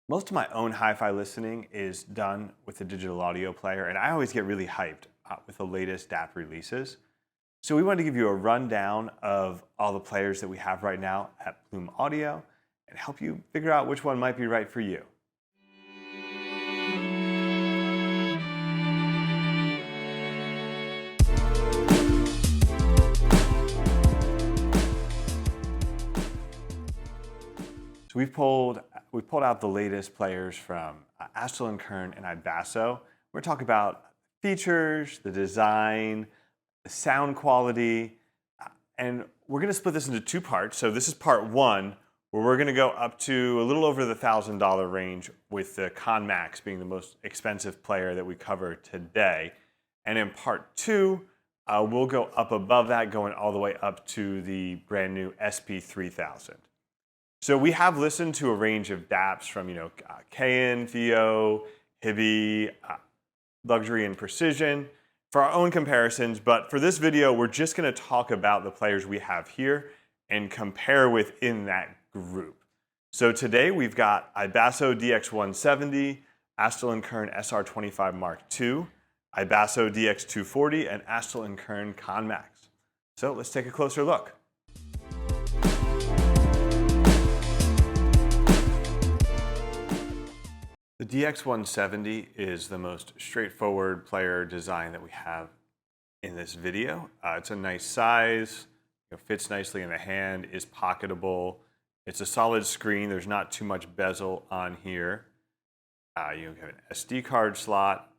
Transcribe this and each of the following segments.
Most of my own hi-fi listening is done with a digital audio player, and I always get really hyped with the latest DAP releases. So we wanted to give you a rundown of all the players that we have right now at Bloom Audio and help you figure out which one might be right for you. So we've pulled out the latest players from Astell&Kern and iBasso. We're going to talk about features, the design, the sound quality, and we're going to split this into two parts. So this is part one, where we're going to go up to a little over the $1,000 range, with the KANN Max being the most expensive player that we cover today. And in part two, we'll go up above that, going all the way up to the brand new SP3000. So we have listened to a range of DAPs from, KANN, Theo, Hibby, Luxury, and Precision for our own comparisons. But for this video, we're just going to talk about the players we have here and compare within that group. So today we've got iBasso DX170, Astell&Kern SR25 MKII, iBasso DX240, and Astell&Kern KANN Max. So let's take a closer look. The DX170 is the most straightforward player design that we have in this video. It's a nice size, fits nicely in the hand, is pocketable. It's a solid screen. There's not too much bezel on here. You have an SD card slot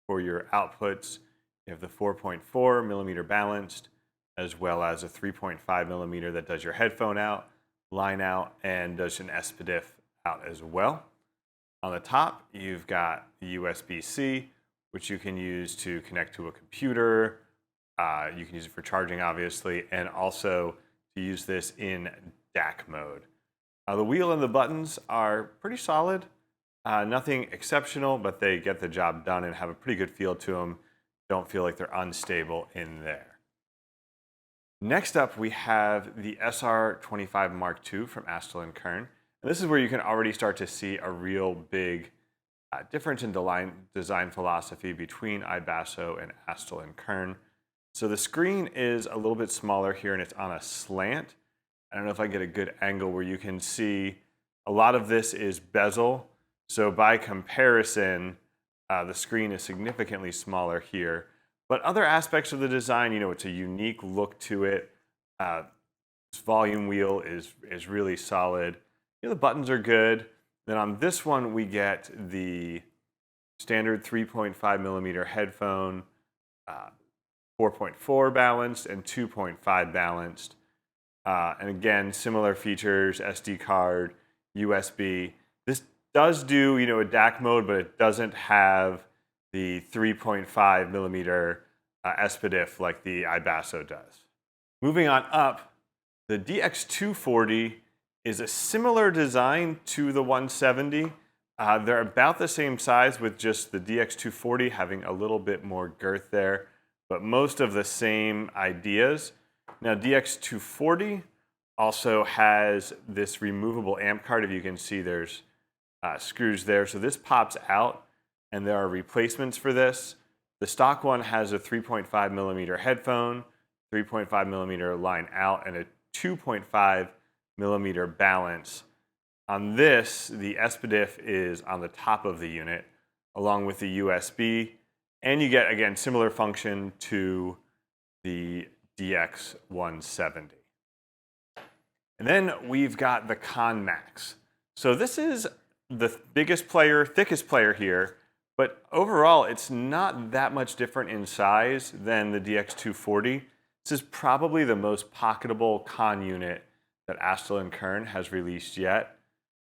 for your outputs. You have the 4.4 millimeter balanced, as well as a 3.5 millimeter that does your headphone out, line out, and does an SPDIF out as well. On the top, you've got the USB-C, which you can use to connect to a computer. You can use it for charging, obviously, and also to use this in DAC mode. The wheel and the buttons are pretty solid. Nothing exceptional, but they get the job done and have a pretty good feel to them. Don't feel like they're unstable in there. Next up, we have the SR25 MKII from Astell&Kern. And this is where you can already start to see a real big difference in design philosophy between iBasso and Astell&Kern. So the screen is a little bit smaller here, and it's on a slant. I don't know if I get a good angle where you can see a lot of this is bezel. So by comparison, the screen is significantly smaller here. But other aspects of the design, it's a unique look to it. This volume wheel is really solid. The buttons are good. Then on this one, we get the standard 3.5 millimeter headphone, 4.4 balanced and 2.5 balanced. And again, similar features, SD card, USB. This does do, a DAC mode, but it doesn't have the 3.5 millimeter SPDIF like the iBasso does. Moving on up, the DX240 is a similar design to the 170. They're about the same size, with just the DX240 having a little bit more girth there, but most of the same ideas. Now, DX240 also has this removable amp card. If you can see, there's screws there. So this pops out, and there are replacements for this. The stock one has a 3.5 millimeter headphone, 3.5 millimeter line out, and a 2.5 millimeter balance. On this, the SPDIF is on the top of the unit, along with the USB, and you get, again, similar function to the DX170. And then we've got the KANN Max. So this is the biggest player, thickest player here, but overall, it's not that much different in size than the DX240. This is probably the most pocketable KANN unit that Astell&Kern has released yet.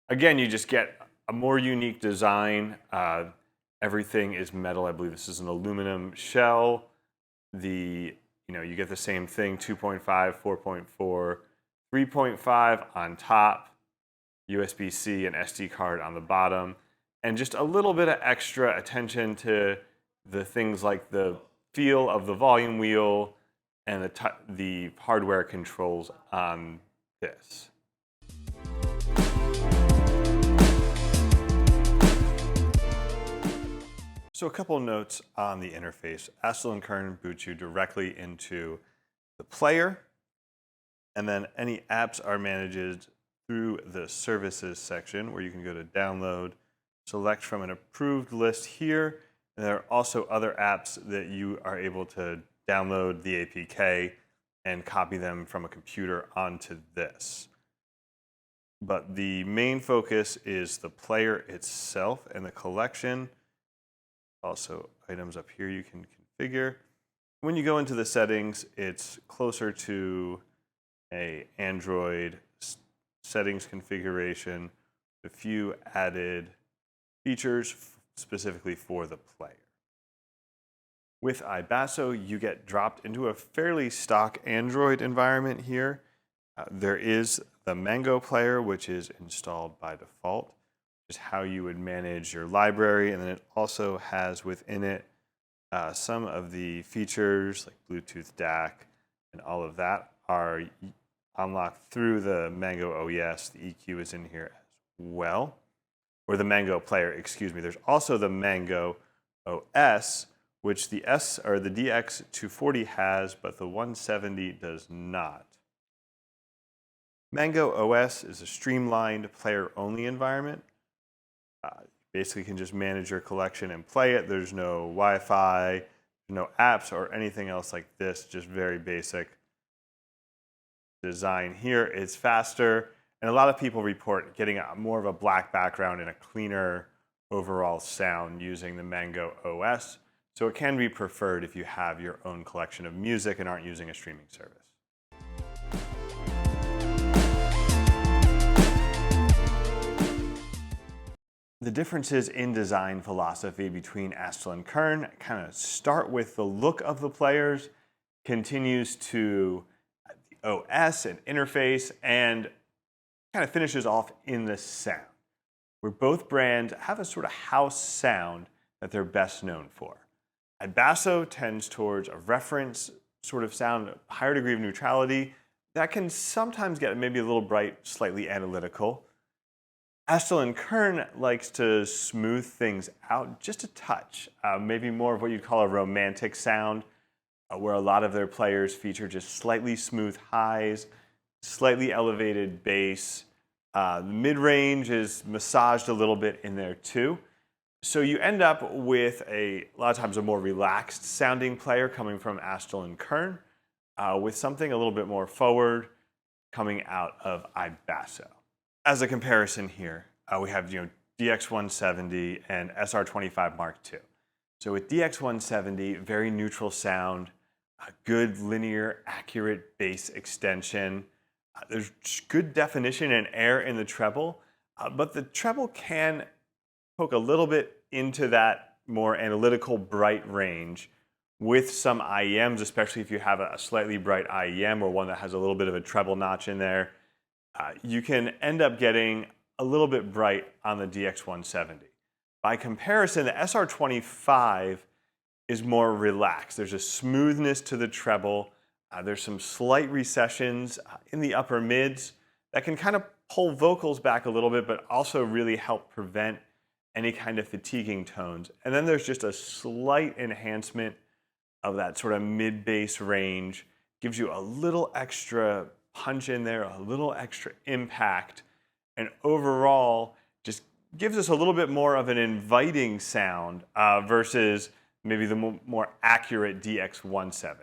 Again, you just get a more unique design. Everything is metal. I believe this is an aluminum shell. You get the same thing, 2.5, 4.4, 3.5 on top, USB-C and SD card on the bottom, and just a little bit of extra attention to the things like the feel of the volume wheel and the hardware controls on this. So a couple notes on the interface. Astell&Kern boots you directly into the player, and then any apps are managed through the services section where you can go to download, select from an approved list here, and there are also other apps that you are able to download the APK and copy them from a computer onto this. But the main focus is the player itself and the collection. Also, items up here you can configure. When you go into the settings, it's closer to a Android settings configuration, a few added features specifically for the player. With iBasso, you get dropped into a fairly stock Android environment here. There is the Mango player, which is installed by default, which is how you would manage your library. And then it also has within it some of the features like Bluetooth DAC and all of that are unlocked through the Mango OES. The EQ is in here as well, or the Mango player, excuse me. There's also the Mango OS, which the DX240 has, but the 170 does not. Mango OS is a streamlined player-only environment. Basically, you can just manage your collection and play it. There's no Wi-Fi, no apps or anything else like this, just very basic design here. It's faster, and a lot of people report getting more of a black background and a cleaner overall sound using the Mango OS. So it can be preferred if you have your own collection of music and aren't using a streaming service. The differences in design philosophy between Astell&Kern kind of start with the look of the players, continues to the OS and interface, and kind of finishes off in the sound, where both brands have a sort of house sound that they're best known for. iBasso tends towards a reference sort of sound, a higher degree of neutrality that can sometimes get maybe a little bright, slightly analytical. Astell&Kern likes to smooth things out just a touch, maybe more of what you'd call a romantic sound, where a lot of their players feature just slightly smooth highs, slightly elevated bass. The mid-range is massaged a little bit in there too. So you end up with a lot of times a more relaxed sounding player coming from Astell&Kern, with something a little bit more forward coming out of iBasso. As a comparison here, we have DX170 and SR25 Mark II. So with DX170, very neutral sound, a good linear, accurate bass extension. There's good definition and air in the treble, but the treble can poke a little bit into that more analytical, bright range with some IEMs, especially if you have a slightly bright IEM or one that has a little bit of a treble notch in there. You can end up getting a little bit bright on the DX170. By comparison, the SR25 is more relaxed. There's a smoothness to the treble. There's some slight recessions in the upper mids that can kind of pull vocals back a little bit, but also really help prevent any kind of fatiguing tones. And then there's just a slight enhancement of that sort of mid-bass range. Gives you a little extra punch in there, a little extra impact, and overall just gives us a little bit more of an inviting sound versus maybe the more accurate DX170.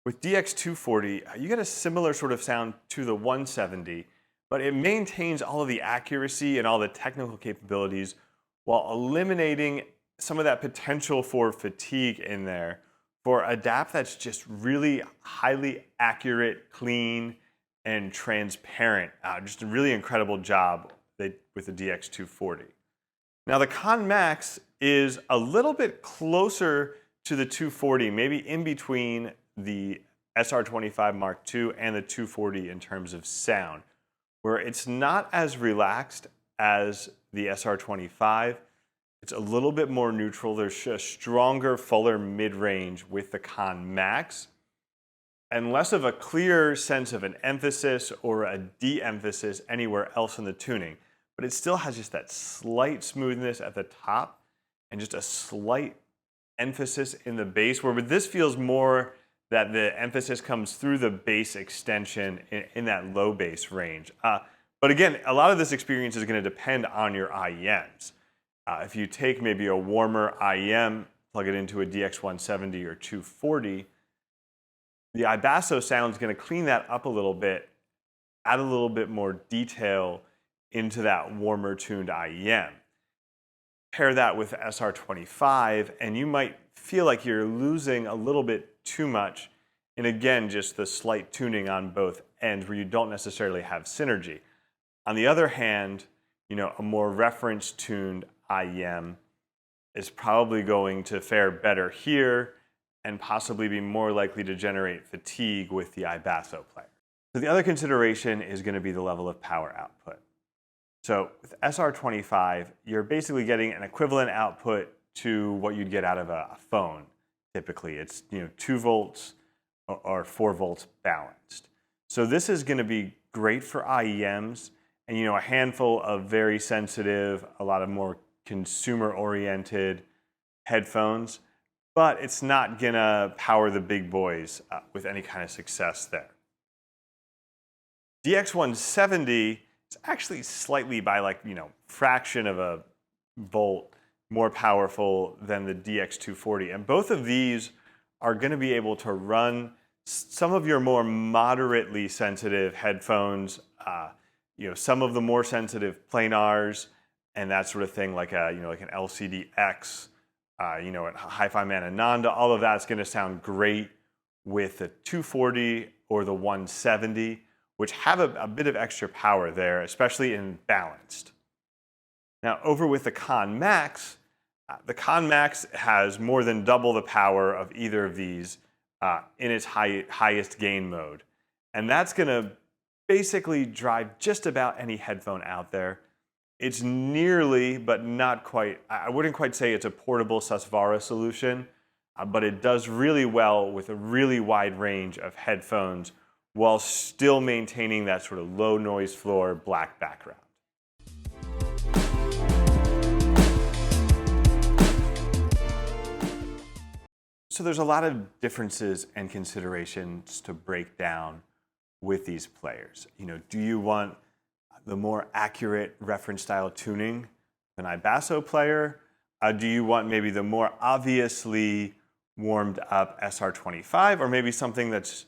With DX240, you get a similar sort of sound to the 170, but it maintains all of the accuracy and all the technical capabilities while eliminating some of that potential for fatigue in there for a DAP that's just really highly accurate, clean, and transparent. Just a really incredible job with the DX240. Now the KANN Max is a little bit closer to the 240, maybe in between the SR25 Mark II and the 240 in terms of sound, where it's not as relaxed as the SR25. It's a little bit more neutral. There's a stronger, fuller mid-range with the KANN Max, and less of a clear sense of an emphasis or a de-emphasis anywhere else in the tuning. But it still has just that slight smoothness at the top and just a slight emphasis in the bass, where with this feels more that the emphasis comes through the bass extension in that low bass range. But again, a lot of this experience is going to depend on your IEMs. If you take maybe a warmer IEM, plug it into a DX170 or 240, the iBasso sound is going to clean that up a little bit, add a little bit more detail into that warmer tuned IEM. Pair that with SR25, and you might feel like you're losing a little bit too much in, again, just the slight tuning on both ends where you don't necessarily have synergy. On the other hand, a more reference-tuned IEM is probably going to fare better here and possibly be more likely to generate fatigue with the iBasso player. So the other consideration is going to be the level of power output. So with SR25, you're basically getting an equivalent output to what you'd get out of a phone. Typically, it's 2 volts or 4 volts balanced. So this is going to be great for IEMs and a handful of very sensitive, a lot of more consumer-oriented headphones, but it's not going to power the big boys with any kind of success there. DX170 is actually slightly by fraction of a volt more powerful than the DX240, and both of these are going to be able to run some of your more moderately sensitive headphones, some of the more sensitive planars, and that sort of thing, like an LCD-X, a Hi-Fi Man Ananda. All of that's going to sound great with the 240 or the 170, which have a bit of extra power there, especially in balanced. Now, over with the KANN Max has more than double the power of either of these in its highest gain mode. And that's going to basically drive just about any headphone out there. It's nearly, but not quite, I wouldn't quite say it's a portable Susvara solution, but it does really well with a really wide range of headphones while still maintaining that sort of low noise floor black background. So there's a lot of differences and considerations to break down with these players. Do you want the more accurate reference style tuning of an iBasso player? Do you want maybe the more obviously warmed up SR25, or maybe something that's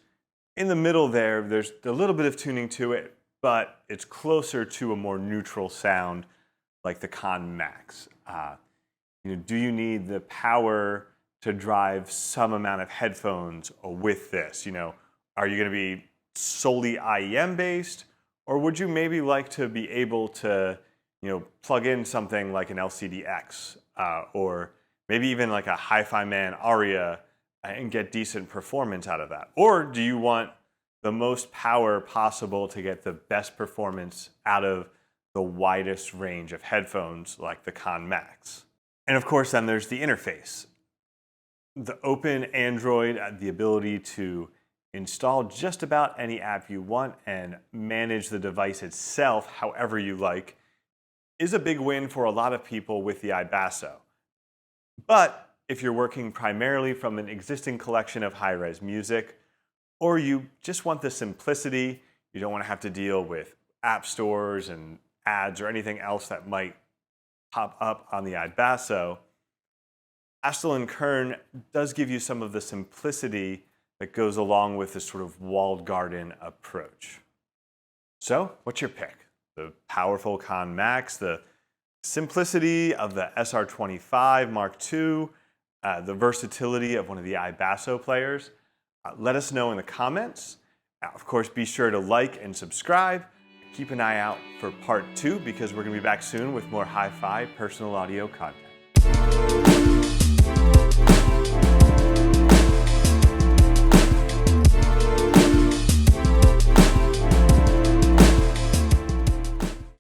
in the middle there? There's a little bit of tuning to it, but it's closer to a more neutral sound like the KANN Max. Do you need the power to drive some amount of headphones with this? Are you going to be solely IEM based, or would you maybe like to be able to plug in something like an LCD-X or maybe even like a Hi-Fi Man Aria and get decent performance out of that? Or do you want the most power possible to get the best performance out of the widest range of headphones like the KANN Max? And of course, then there's the interface. The open Android, the ability to install just about any app you want and manage the device itself however you like, is a big win for a lot of people with the iBasso. But if you're working primarily from an existing collection of high-res music, or you just want the simplicity, you don't want to have to deal with app stores and ads or anything else that might pop up on the iBasso, Astell&Kern does give you some of the simplicity that goes along with this sort of walled garden approach. So, what's your pick? The powerful KANN Max, the simplicity of the SR25 Mark II, the versatility of one of the iBasso players? Let us know in the comments. Of course, be sure to like and subscribe. Keep an eye out for part 2 because we're going to be back soon with more hi-fi personal audio content.